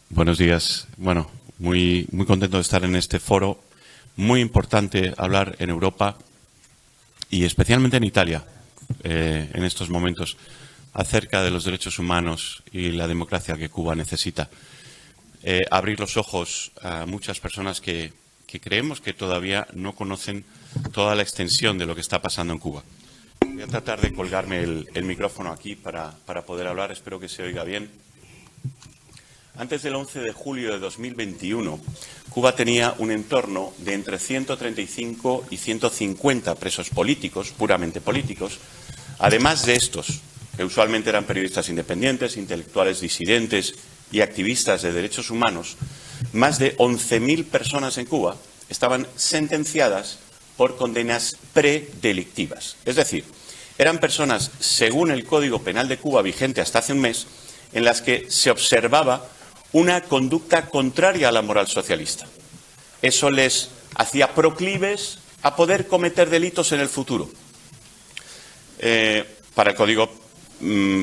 Buenos días. Bueno, muy contento de estar en este foro. Muy importante hablar en Europa y especialmente en Italia en estos momentos acerca de los derechos humanos y la democracia que Cuba necesita. Abrir los ojos a muchas personas que creemos que todavía no conocen toda la extensión de lo que está pasando en Cuba. Voy a tratar de colgarme el micrófono aquí para poder hablar. Espero que se oiga bien. Antes del 11 de julio de 2021, Cuba tenía un entorno de entre 135 y 150 presos políticos, puramente políticos, además de estos, que usualmente eran periodistas independientes, intelectuales disidentes y activistas de derechos humanos. Más de 11.000 personas en Cuba estaban sentenciadas por condenas predelictivas. Es decir, eran personas, según el Código Penal de Cuba vigente hasta hace un mes, en las que se observaba una conducta contraria a la moral socialista. Eso les hacía proclives a poder cometer delitos en el futuro. Para el Código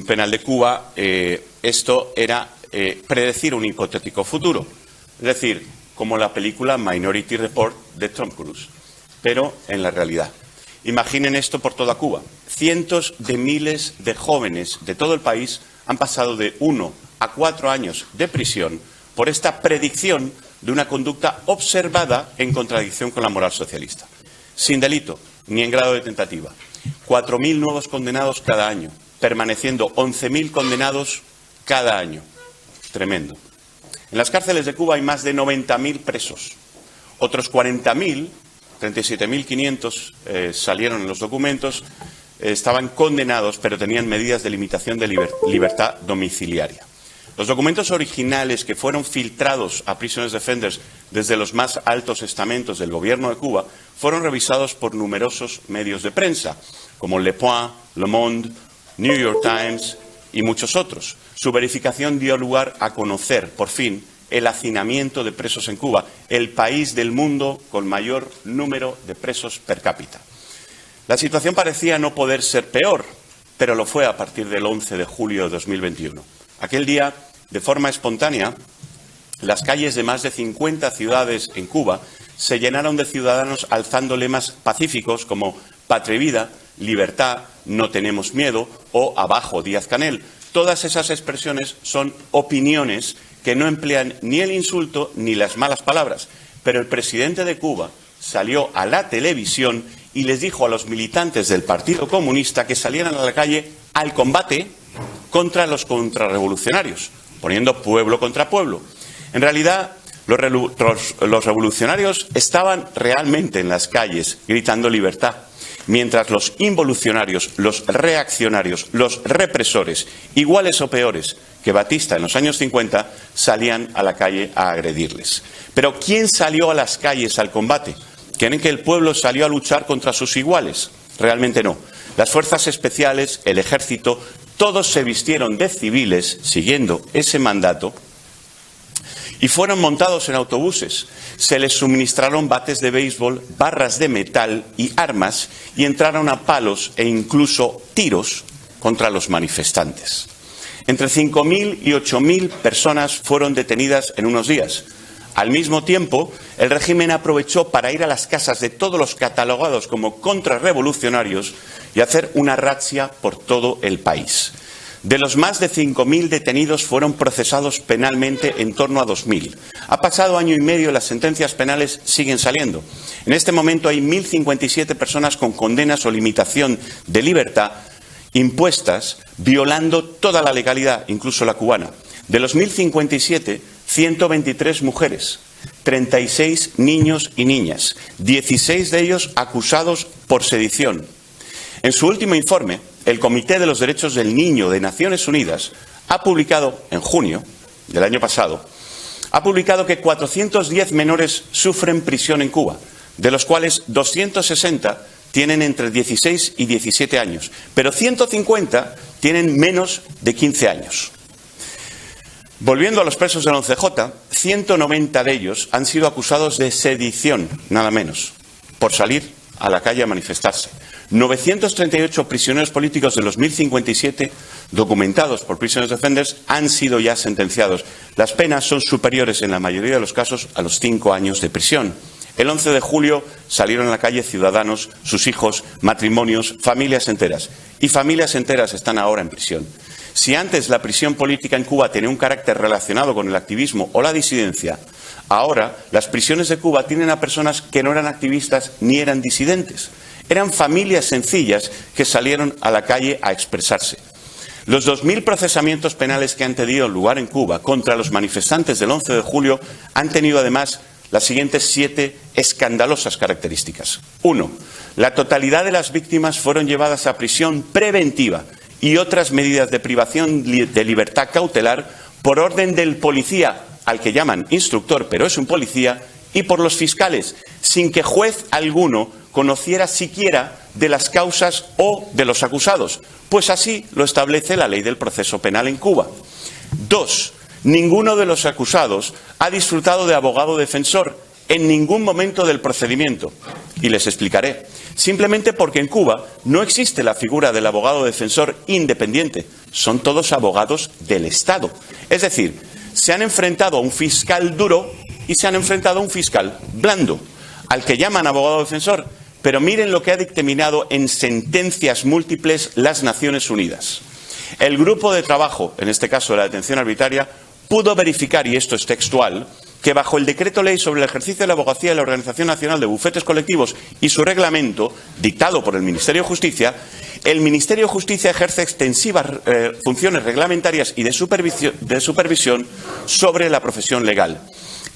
Penal de Cuba, esto era predecir un hipotético futuro. Es decir, como la película Minority Report de Tom Cruise, pero en la realidad. Imaginen esto por toda Cuba. Cientos de miles de jóvenes de todo el país han pasado de 1 a 4 años de prisión por esta predicción de una conducta observada en contradicción con la moral socialista. Sin delito, ni en grado de tentativa. 4.000 nuevos condenados cada año, permaneciendo 11.000 condenados cada año. Tremendo. En las cárceles de Cuba hay más de 90.000 presos. Otros 40.000, 37.500 salieron en los documentos, estaban condenados, pero tenían medidas de limitación de libertad domiciliaria. Los documentos originales que fueron filtrados a Prisoners Defenders desde los más altos estamentos del gobierno de Cuba fueron revisados por numerosos medios de prensa, como Le Point, Le Monde, New York Times y muchos otros. Su verificación dio lugar a conocer, por fin, el hacinamiento de presos en Cuba, el país del mundo con mayor número de presos per cápita. La situación parecía no poder ser peor, pero lo fue a partir del 11 de julio de 2021. Aquel día, de forma espontánea, las calles de más de 50 ciudades en Cuba se llenaron de ciudadanos alzando lemas pacíficos como Patria y Vida, Libertad, No tenemos miedo o Abajo Díaz-Canel. Todas esas expresiones son opiniones que no emplean ni el insulto ni las malas palabras. Pero el presidente de Cuba salió a la televisión y les dijo a los militantes del Partido Comunista que salieran a la calle al combate contra los contrarrevolucionarios, poniendo pueblo contra pueblo. En realidad, los revolucionarios estaban realmente en las calles gritando libertad, mientras los involucionarios, los reaccionarios, los represores, iguales o peores que Batista en los años 50, salían a la calle a agredirles. Pero ¿quién salió a las calles al combate? ¿Creen que el pueblo salió a luchar contra sus iguales? Realmente no. Las fuerzas especiales, el ejército, todos se vistieron de civiles, siguiendo ese mandato, y fueron montados en autobuses. Se les suministraron bates de béisbol, barras de metal y armas, y entraron a palos e incluso tiros contra los manifestantes. Entre 5.000 y 8.000 personas fueron detenidas en unos días. Al mismo tiempo, el régimen aprovechó para ir a las casas de todos los catalogados como contrarrevolucionarios y hacer una razzia por todo el país. De los más de 5.000 detenidos fueron procesados penalmente en torno a 2.000. Ha pasado año y medio y las sentencias penales siguen saliendo. En este momento hay 1.057 personas con condenas o limitación de libertad impuestas, violando toda la legalidad, incluso la cubana. De los 1.057, 123 mujeres, 36 niños y niñas, 16 de ellos acusados por sedición. En su último informe, el Comité de los Derechos del Niño de Naciones Unidas ha publicado, en junio del año pasado, ha publicado que 410 menores sufren prisión en Cuba, de los cuales 260 tienen entre 16 y 17 años, pero 150 tienen menos de 15 años. Volviendo a los presos del 11J, 190 de ellos han sido acusados de sedición, nada menos, por salir a la calle a manifestarse. 938 prisioneros políticos de los 1.057 documentados por Prisoner Defenders han sido ya sentenciados. Las penas son superiores en la mayoría de los casos a los 5 años de prisión. El 11 de julio salieron a la calle ciudadanos, sus hijos, matrimonios, familias enteras. Y familias enteras están ahora en prisión. Si antes la prisión política en Cuba tenía un carácter relacionado con el activismo o la disidencia, ahora las prisiones de Cuba tienen a personas que no eran activistas ni eran disidentes. Eran familias sencillas que salieron a la calle a expresarse. Los 2000 procesamientos penales que han tenido lugar en Cuba contra los manifestantes del 11 de julio han tenido además las siguientes 7 escandalosas características. 1. La totalidad de las víctimas fueron llevadas a prisión preventiva y otras medidas de privación de libertad cautelar por orden del policía, al que llaman instructor, pero es un policía, y por los fiscales, sin que juez alguno conociera siquiera de las causas o de los acusados, pues así lo establece la ley del proceso penal en Cuba. 2. Ninguno de los acusados ha disfrutado de abogado defensor en ningún momento del procedimiento. Y les explicaré. Simplemente porque en Cuba no existe la figura del abogado defensor independiente. Son todos abogados del Estado. Es decir, se han enfrentado a un fiscal duro y se han enfrentado a un fiscal blando, al que llaman abogado defensor. Pero miren lo que ha dictaminado en sentencias múltiples las Naciones Unidas. El grupo de trabajo, en este caso de la detención arbitraria, pudo verificar, y esto es textual, que bajo el Decreto Ley sobre el ejercicio de la abogacía y la Organización Nacional de Bufetes Colectivos y su reglamento, dictado por el Ministerio de Justicia, el Ministerio de Justicia ejerce extensivas funciones reglamentarias y de supervisión sobre la profesión legal.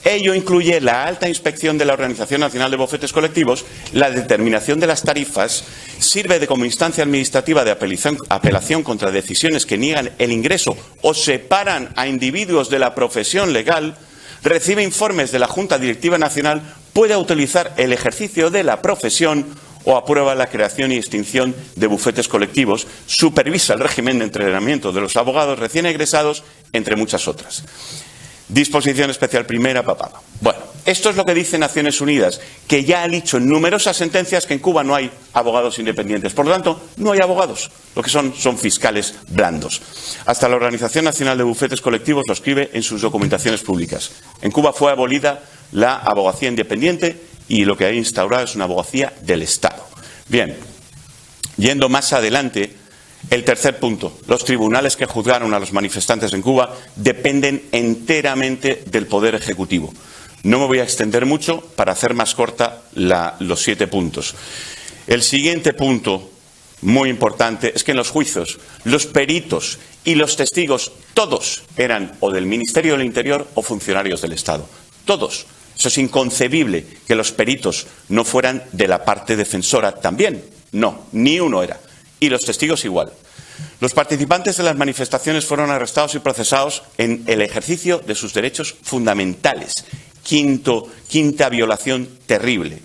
Ello incluye la alta inspección de la Organización Nacional de Bufetes Colectivos, la determinación de las tarifas, sirve como instancia administrativa de apelación contra decisiones que niegan el ingreso o separan a individuos de la profesión legal, recibe informes de la Junta Directiva Nacional, puede autorizar el ejercicio de la profesión o aprueba la creación y extinción de bufetes colectivos, supervisa el régimen de entrenamiento de los abogados recién egresados, entre muchas otras. Disposición especial primera, papá. Bueno, esto es lo que dice Naciones Unidas, que ya ha dicho en numerosas sentencias que en Cuba no hay abogados independientes. Por lo tanto, no hay abogados. Lo que son fiscales blandos. Hasta la Organización Nacional de Bufetes Colectivos lo escribe en sus documentaciones públicas. En Cuba fue abolida la abogacía independiente y lo que ha instaurado es una abogacía del Estado. Bien, yendo más adelante, el tercer punto, los tribunales que juzgaron a los manifestantes en Cuba dependen enteramente del Poder Ejecutivo. No me voy a extender mucho para hacer más corta los 7 puntos. El siguiente punto, muy importante, es que en los juicios los peritos y los testigos, todos eran o del Ministerio del Interior o funcionarios del Estado. Todos. Eso es inconcebible que los peritos no fueran de la parte defensora también. No, ni uno era. Y los testigos igual. Los participantes de las manifestaciones fueron arrestados y procesados en el ejercicio de sus derechos fundamentales. Quinta violación terrible.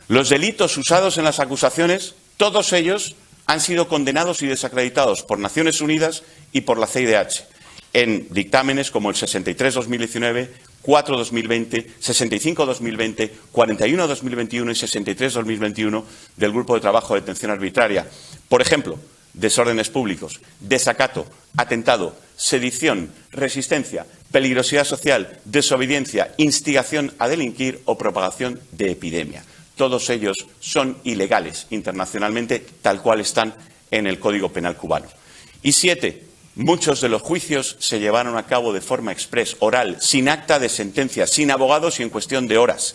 Los delitos usados en las acusaciones, todos ellos han sido condenados y desacreditados por Naciones Unidas y por la CIDH en dictámenes como el 63-2019, 4-2020, 65-2020, 41-2021 y 63-2021 del Grupo de Trabajo de Detención Arbitraria. Por ejemplo, desórdenes públicos, desacato, atentado, sedición, resistencia, peligrosidad social, desobediencia, instigación a delinquir o propagación de epidemia. Todos ellos son ilegales internacionalmente, tal cual están en el Código Penal cubano. Y 7. Muchos de los juicios se llevaron a cabo de forma exprés, oral, sin acta de sentencia, sin abogados y en cuestión de horas.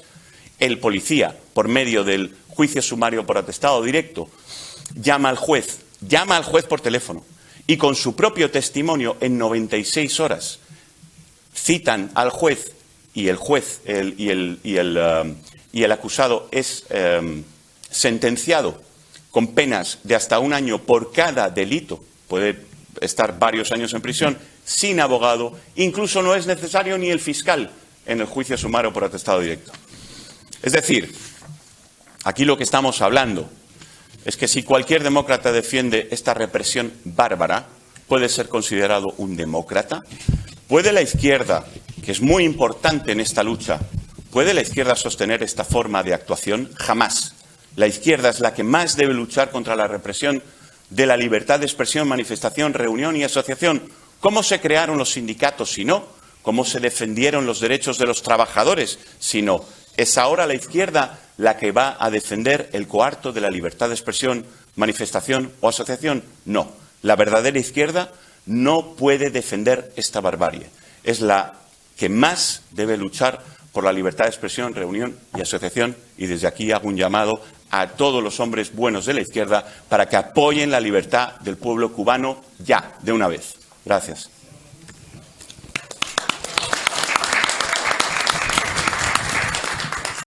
El policía, por medio del juicio sumario por atestado directo, llama al juez por teléfono y con su propio testimonio en 96 horas citan al juez y el juez y el acusado es sentenciado con penas de hasta 1 año por cada delito. Puede estar varios años en prisión sin abogado, incluso no es necesario ni el fiscal en el juicio sumario por atestado directo. Es decir, aquí lo que estamos hablando es que si cualquier demócrata defiende esta represión bárbara, puede ser considerado un demócrata. ¿Puede la izquierda, que es muy importante en esta lucha, puede la izquierda sostener esta forma de actuación? Jamás. La izquierda es la que más debe luchar contra la represión de la libertad de expresión, manifestación, reunión y asociación. ¿Cómo se crearon los sindicatos si no? ¿Cómo se defendieron los derechos de los trabajadores si no? ¿Es ahora la izquierda la que va a defender el coarto de la libertad de expresión, manifestación o asociación? No. La verdadera izquierda no puede defender esta barbarie. Es la que más debe luchar por la libertad de expresión, reunión y asociación, y desde aquí hago un llamado a todos los hombres buenos de la izquierda para que apoyen la libertad del pueblo cubano ya, de una vez. Gracias.